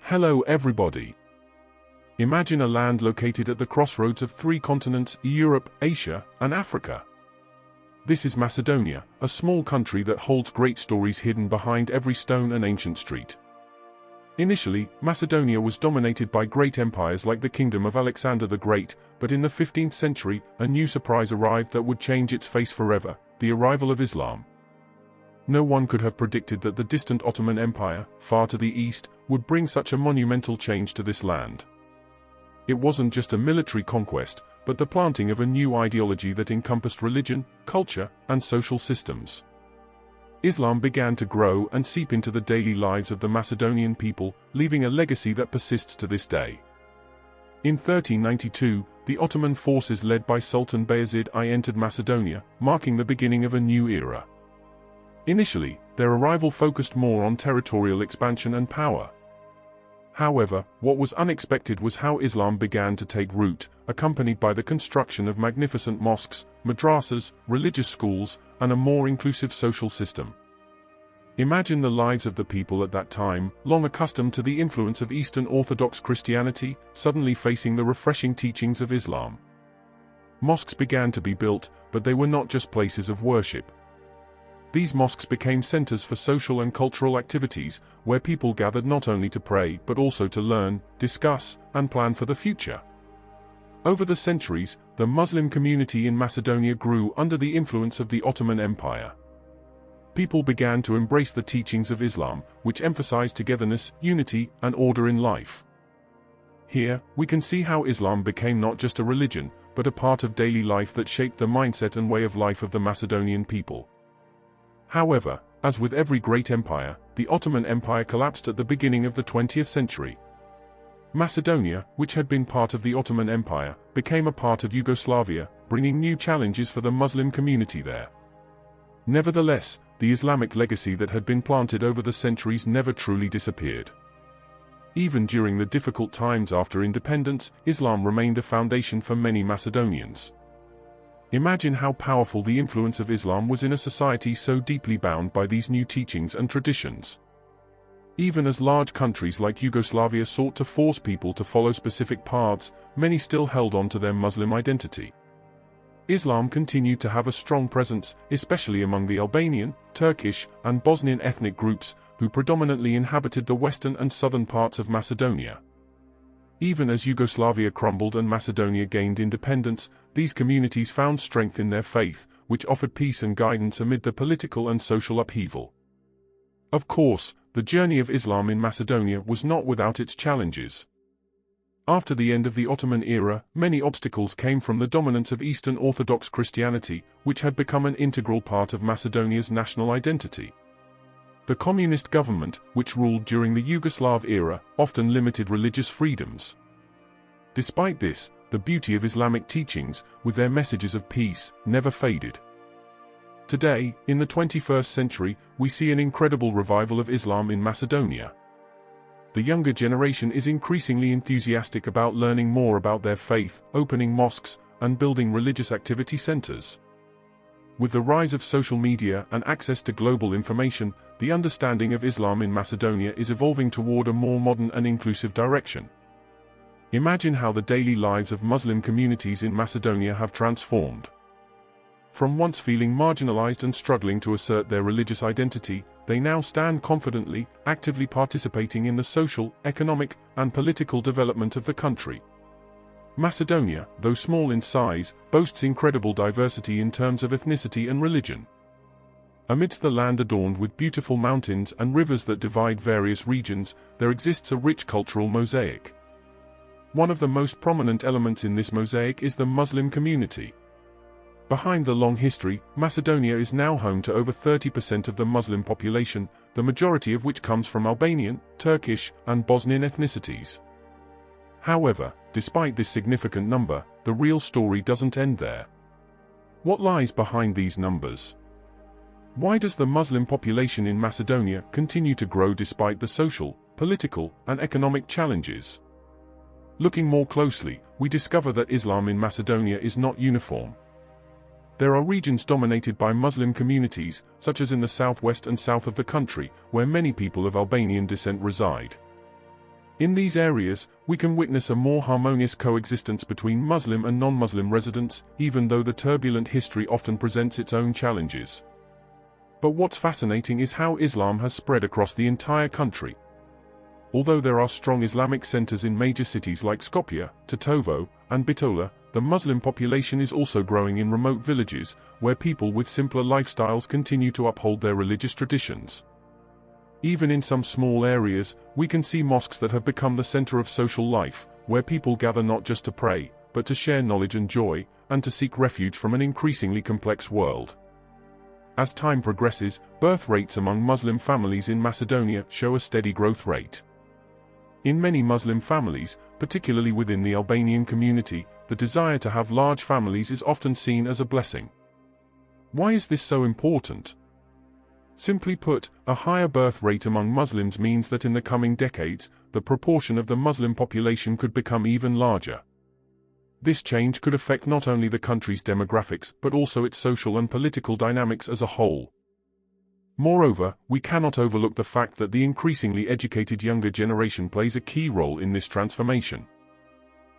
Hello everybody. Imagine a land located at the crossroads of three continents: Europe, Asia, and Africa. This is Macedonia, a small country that holds great stories hidden behind every stone and ancient street. Initially, Macedonia was dominated by great empires like the Kingdom of Alexander the Great, but in the 15th century, a new surprise arrived that would change its face forever: the arrival of Islam. No one could have predicted that the distant Ottoman Empire, far to the east, would bring such a monumental change to this land. It wasn't just a military conquest, but the planting of a new ideology that encompassed religion, culture, and social systems. Islam began to grow and seep into the daily lives of the Macedonian people, leaving a legacy that persists to this day. In 1392, the Ottoman forces led by Sultan Bayezid I entered Macedonia, marking the beginning of a new era. Initially, their arrival focused more on territorial expansion and power. However, what was unexpected was how Islam began to take root, accompanied by the construction of magnificent mosques, madrasas, religious schools, and a more inclusive social system. Imagine the lives of the people at that time, long accustomed to the influence of Eastern Orthodox Christianity, suddenly facing the refreshing teachings of Islam. Mosques began to be built, but they were not just places of worship. These mosques became centers for social and cultural activities, where people gathered not only to pray but also to learn, discuss, and plan for the future. Over the centuries, the Muslim community in Macedonia grew under the influence of the Ottoman Empire. People began to embrace the teachings of Islam, which emphasized togetherness, unity, and order in life. Here, we can see how Islam became not just a religion, but a part of daily life that shaped the mindset and way of life of the Macedonian people. However, as with every great empire, the Ottoman Empire collapsed at the beginning of the 20th century. Macedonia, which had been part of the Ottoman Empire, became a part of Yugoslavia, bringing new challenges for the Muslim community there. Nevertheless, the Islamic legacy that had been planted over the centuries never truly disappeared. Even during the difficult times after independence, Islam remained a foundation for many Macedonians. Imagine how powerful the influence of Islam was in a society so deeply bound by these new teachings and traditions. Even as large countries like Yugoslavia sought to force people to follow specific paths, many still held on to their Muslim identity. Islam continued to have a strong presence, especially among the Albanian, Turkish, and Bosnian ethnic groups, who predominantly inhabited the western and southern parts of Macedonia. Even as Yugoslavia crumbled and Macedonia gained independence, these communities found strength in their faith, which offered peace and guidance amid the political and social upheaval. Of course, the journey of Islam in Macedonia was not without its challenges. After the end of the Ottoman era, many obstacles came from the dominance of Eastern Orthodox Christianity, which had become an integral part of Macedonia's national identity. The communist government, which ruled during the Yugoslav era, often limited religious freedoms. Despite this, the beauty of Islamic teachings, with their messages of peace, never faded. Today, in the 21st century, we see an incredible revival of Islam in Macedonia. The younger generation is increasingly enthusiastic about learning more about their faith, opening mosques, and building religious activity centers. With the rise of social media and access to global information, the understanding of Islam in Macedonia is evolving toward a more modern and inclusive direction. Imagine how the daily lives of Muslim communities in Macedonia have transformed. From once feeling marginalized and struggling to assert their religious identity, they now stand confidently, actively participating in the social, economic, and political development of the country. Macedonia, though small in size, boasts incredible diversity in terms of ethnicity and religion. Amidst the land adorned with beautiful mountains and rivers that divide various regions, there exists a rich cultural mosaic. One of the most prominent elements in this mosaic is the Muslim community. Behind the long history, Macedonia is now home to over 30% of the Muslim population, the majority of which comes from Albanian, Turkish, and Bosnian ethnicities. However, despite this significant number, the real story doesn't end there. What lies behind these numbers? Why does the Muslim population in Macedonia continue to grow despite the social, political, and economic challenges? Looking more closely, we discover that Islam in Macedonia is not uniform. There are regions dominated by Muslim communities, such as in the southwest and south of the country, where many people of Albanian descent reside. In these areas, we can witness a more harmonious coexistence between Muslim and non-Muslim residents, even though the turbulent history often presents its own challenges. But what's fascinating is how Islam has spread across the entire country. Although there are strong Islamic centers in major cities like Skopje, Tetovo, and Bitola, the Muslim population is also growing in remote villages, where people with simpler lifestyles continue to uphold their religious traditions. Even in some small areas, we can see mosques that have become the center of social life, where people gather not just to pray, but to share knowledge and joy, and to seek refuge from an increasingly complex world. As time progresses, birth rates among Muslim families in Macedonia show a steady growth rate. In many Muslim families, particularly within the Albanian community, the desire to have large families is often seen as a blessing. Why is this so important? Simply put, a higher birth rate among Muslims means that in the coming decades, the proportion of the Muslim population could become even larger. This change could affect not only the country's demographics but also its social and political dynamics as a whole. Moreover, we cannot overlook the fact that the increasingly educated younger generation plays a key role in this transformation.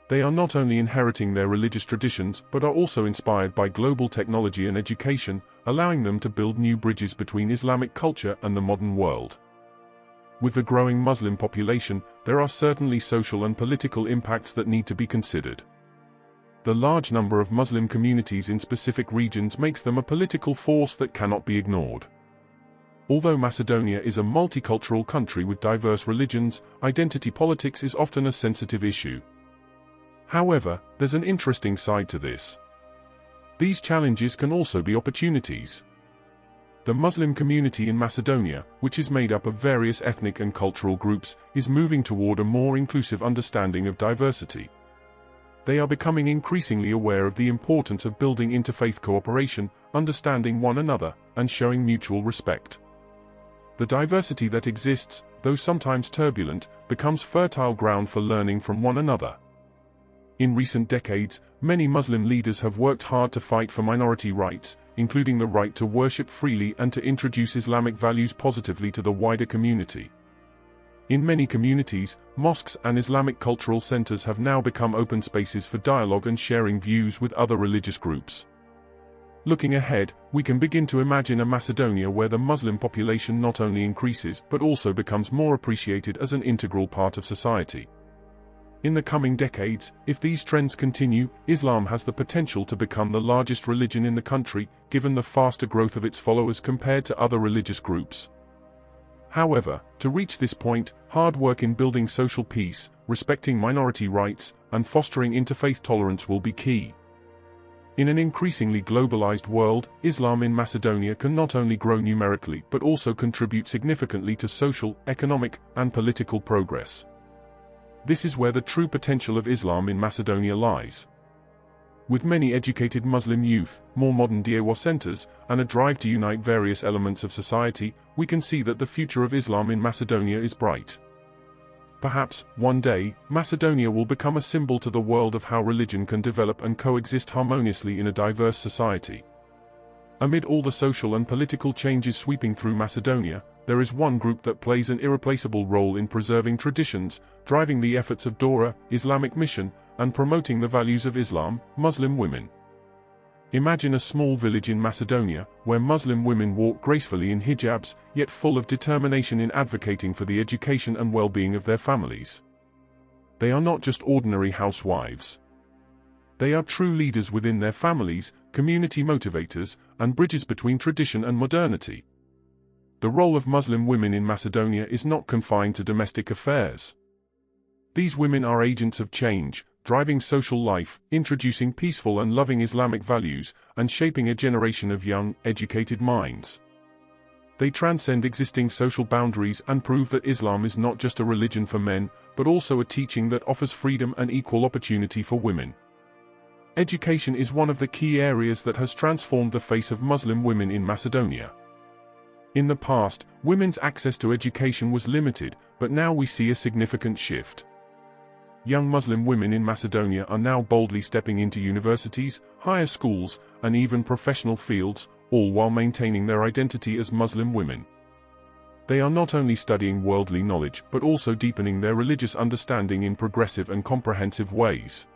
They are not only inheriting their religious traditions but are also inspired by global technology and education, allowing them to build new bridges between Islamic culture and the modern world. With the growing Muslim population, there are certainly social and political impacts that need to be considered. The large number of Muslim communities in specific regions makes them a political force that cannot be ignored. Although Macedonia is a multicultural country with diverse religions, identity politics is often a sensitive issue. However, there's an interesting side to this. These challenges can also be opportunities. The Muslim community in Macedonia, which is made up of various ethnic and cultural groups, is moving toward a more inclusive understanding of diversity. They are becoming increasingly aware of the importance of building interfaith cooperation, understanding one another, and showing mutual respect. The diversity that exists, though sometimes turbulent, becomes fertile ground for learning from one another. In recent decades, many Muslim leaders have worked hard to fight for minority rights, including the right to worship freely and to introduce Islamic values positively to the wider community. In many communities, mosques and Islamic cultural centers have now become open spaces for dialogue and sharing views with other religious groups. Looking ahead, we can begin to imagine a Macedonia where the Muslim population not only increases but also becomes more appreciated as an integral part of society. In the coming decades, if these trends continue, Islam has the potential to become the largest religion in the country, given the faster growth of its followers compared to other religious groups. However, to reach this point, hard work in building social peace, respecting minority rights, and fostering interfaith tolerance will be key. In an increasingly globalized world, Islam in Macedonia can not only grow numerically but also contribute significantly to social, economic, and political progress. This is where the true potential of Islam in Macedonia lies. With many educated Muslim youth, more modern Dawah centers, and a drive to unite various elements of society, we can see that the future of Islam in Macedonia is bright. Perhaps, one day, Macedonia will become a symbol to the world of how religion can develop and coexist harmoniously in a diverse society. Amid all the social and political changes sweeping through Macedonia, there is one group that plays an irreplaceable role in preserving traditions, driving the efforts of Dawah, Islamic mission, and promoting the values of Islam: Muslim women. Imagine a small village in Macedonia, where Muslim women walk gracefully in hijabs, yet full of determination in advocating for the education and well-being of their families. They are not just ordinary housewives. They are true leaders within their families, community motivators, and bridges between tradition and modernity. The role of Muslim women in Macedonia is not confined to domestic affairs. These women are agents of change, driving social life, introducing peaceful and loving Islamic values, and shaping a generation of young, educated minds. They transcend existing social boundaries and prove that Islam is not just a religion for men, but also a teaching that offers freedom and equal opportunity for women. Education is one of the key areas that has transformed the face of Muslim women in Macedonia. In the past, women's access to education was limited, but now we see a significant shift. Young Muslim women in Macedonia are now boldly stepping into universities, higher schools, and even professional fields, all while maintaining their identity as Muslim women. They are not only studying worldly knowledge but also deepening their religious understanding in progressive and comprehensive ways.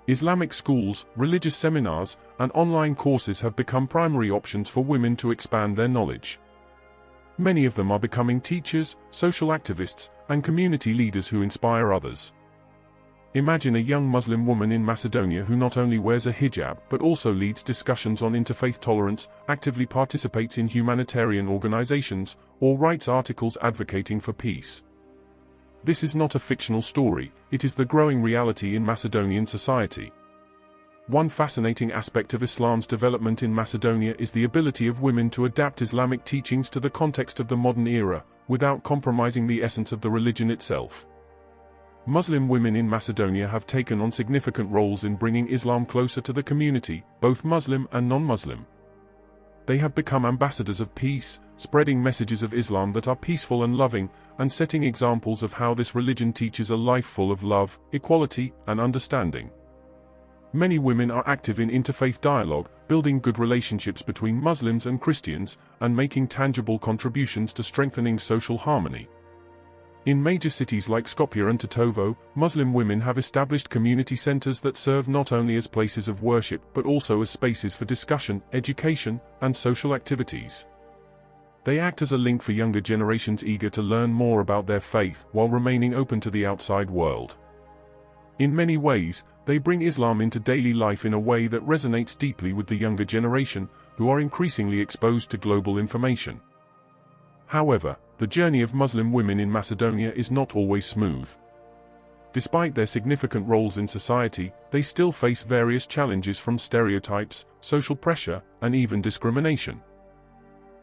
Islamic schools, religious seminars, and online courses have become primary options for women to expand their knowledge. Many of them are becoming teachers, social activists, and community leaders who inspire others. Imagine a young Muslim woman in Macedonia who not only wears a hijab but also leads discussions on interfaith tolerance, actively participates in humanitarian organizations, or writes articles advocating for peace. This is not a fictional story, it is the growing reality in Macedonian society. One fascinating aspect of Islam's development in Macedonia is the ability of women to adapt Islamic teachings to the context of the modern era, without compromising the essence of the religion itself. Muslim women in Macedonia have taken on significant roles in bringing Islam closer to the community, both Muslim and non-Muslim. They have become ambassadors of peace, spreading messages of Islam that are peaceful and loving, and setting examples of how this religion teaches a life full of love, equality, and understanding. Many women are active in interfaith dialogue, building good relationships between Muslims and Christians, and making tangible contributions to strengthening social harmony. In major cities like Skopje and Tetovo, Muslim women have established community centers that serve not only as places of worship but also as spaces for discussion, education, and social activities. They act as a link for younger generations eager to learn more about their faith while remaining open to the outside world. In many ways, they bring Islam into daily life in a way that resonates deeply with the younger generation, who are increasingly exposed to global information. However, the journey of Muslim women in Macedonia is not always smooth. Despite their significant roles in society, they still face various challenges from stereotypes, social pressure, and even discrimination.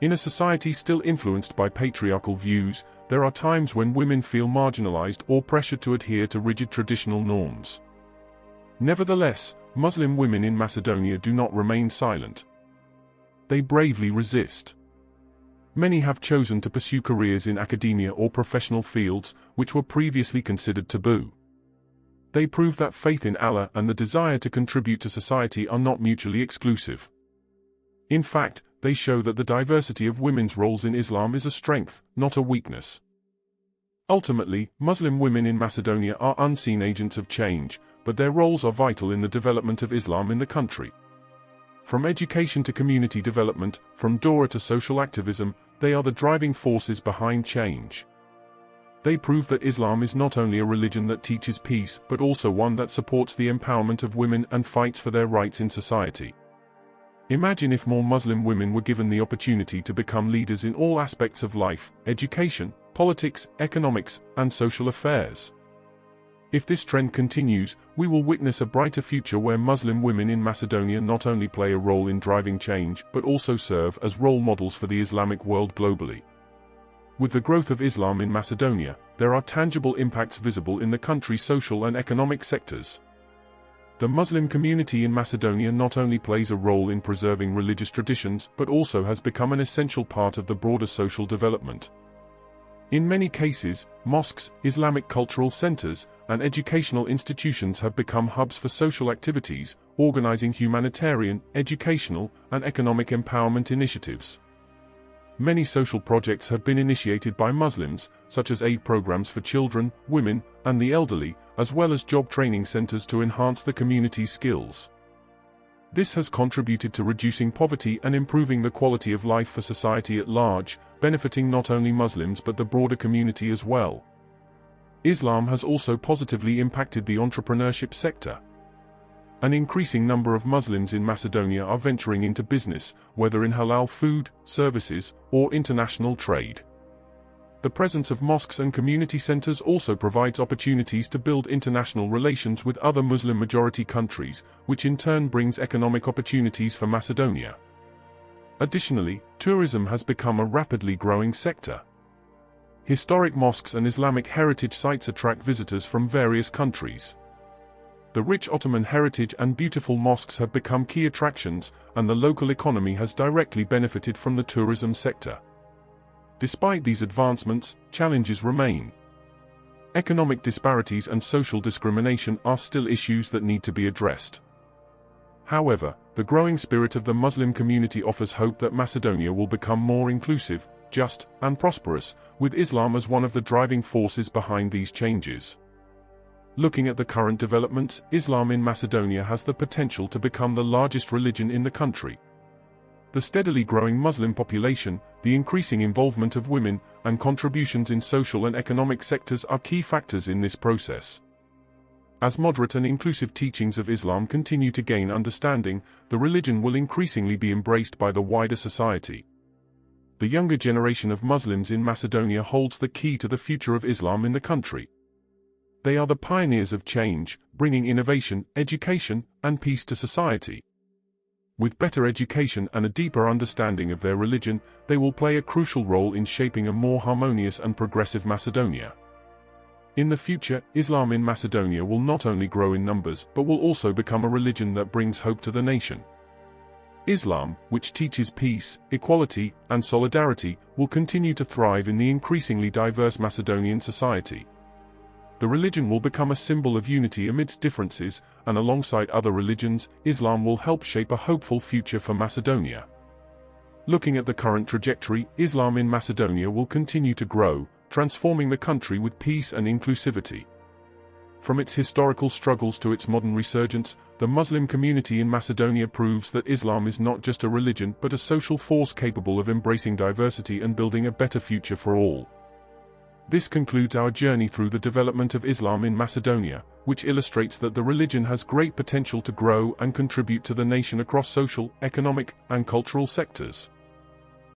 In a society still influenced by patriarchal views, there are times when women feel marginalized or pressured to adhere to rigid traditional norms. Nevertheless, Muslim women in Macedonia do not remain silent. They bravely resist. Many have chosen to pursue careers in academia or professional fields, which were previously considered taboo. They prove that faith in Allah and the desire to contribute to society are not mutually exclusive. In fact, they show that the diversity of women's roles in Islam is a strength, not a weakness. Ultimately, Muslim women in Macedonia are unseen agents of change, but their roles are vital in the development of Islam in the country. From education to community development, from Dawah to social activism, they are the driving forces behind change. They prove that Islam is not only a religion that teaches peace but also one that supports the empowerment of women and fights for their rights in society. Imagine if more Muslim women were given the opportunity to become leaders in all aspects of life, education, politics, economics, and social affairs. If this trend continues, we will witness a brighter future where Muslim women in Macedonia not only play a role in driving change but also serve as role models for the Islamic world globally. With the growth of Islam in Macedonia, there are tangible impacts visible in the country's social and economic sectors. The Muslim community in Macedonia not only plays a role in preserving religious traditions but also has become an essential part of the broader social development. In many cases, mosques, Islamic cultural centers, and educational institutions have become hubs for social activities, organizing humanitarian, educational, and economic empowerment initiatives. Many social projects have been initiated by Muslims, such as aid programs for children, women, and the elderly, as well as job training centers to enhance the community's skills. This has contributed to reducing poverty and improving the quality of life for society at large, benefiting not only Muslims but the broader community as well. Islam has also positively impacted the entrepreneurship sector. An increasing number of Muslims in Macedonia are venturing into business, whether in halal food, services, or international trade. The presence of mosques and community centers also provides opportunities to build international relations with other Muslim-majority countries, which in turn brings economic opportunities for Macedonia. Additionally, tourism has become a rapidly growing sector. Historic mosques and Islamic heritage sites attract visitors from various countries. The rich Ottoman heritage and beautiful mosques have become key attractions, and the local economy has directly benefited from the tourism sector. Despite these advancements, challenges remain. Economic disparities and social discrimination are still issues that need to be addressed. However, the growing spirit of the Muslim community offers hope that Macedonia will become more inclusive, just, and prosperous, with Islam as one of the driving forces behind these changes. Looking at the current developments, Islam in Macedonia has the potential to become the largest religion in the country. The steadily growing Muslim population, the increasing involvement of women, and contributions in social and economic sectors are key factors in this process. As moderate and inclusive teachings of Islam continue to gain understanding, the religion will increasingly be embraced by the wider society. The younger generation of Muslims in Macedonia holds the key to the future of Islam in the country. They are the pioneers of change, bringing innovation, education, and peace to society. With better education and a deeper understanding of their religion, they will play a crucial role in shaping a more harmonious and progressive Macedonia. In the future, Islam in Macedonia will not only grow in numbers but will also become a religion that brings hope to the nation. Islam, which teaches peace, equality, and solidarity, will continue to thrive in the increasingly diverse Macedonian society. The religion will become a symbol of unity amidst differences, and alongside other religions, Islam will help shape a hopeful future for Macedonia. Looking at the current trajectory, Islam in Macedonia will continue to grow, transforming the country with peace and inclusivity. From its historical struggles to its modern resurgence, the Muslim community in Macedonia proves that Islam is not just a religion but a social force capable of embracing diversity and building a better future for all. This concludes our journey through the development of Islam in Macedonia, which illustrates that the religion has great potential to grow and contribute to the nation across social, economic, and cultural sectors.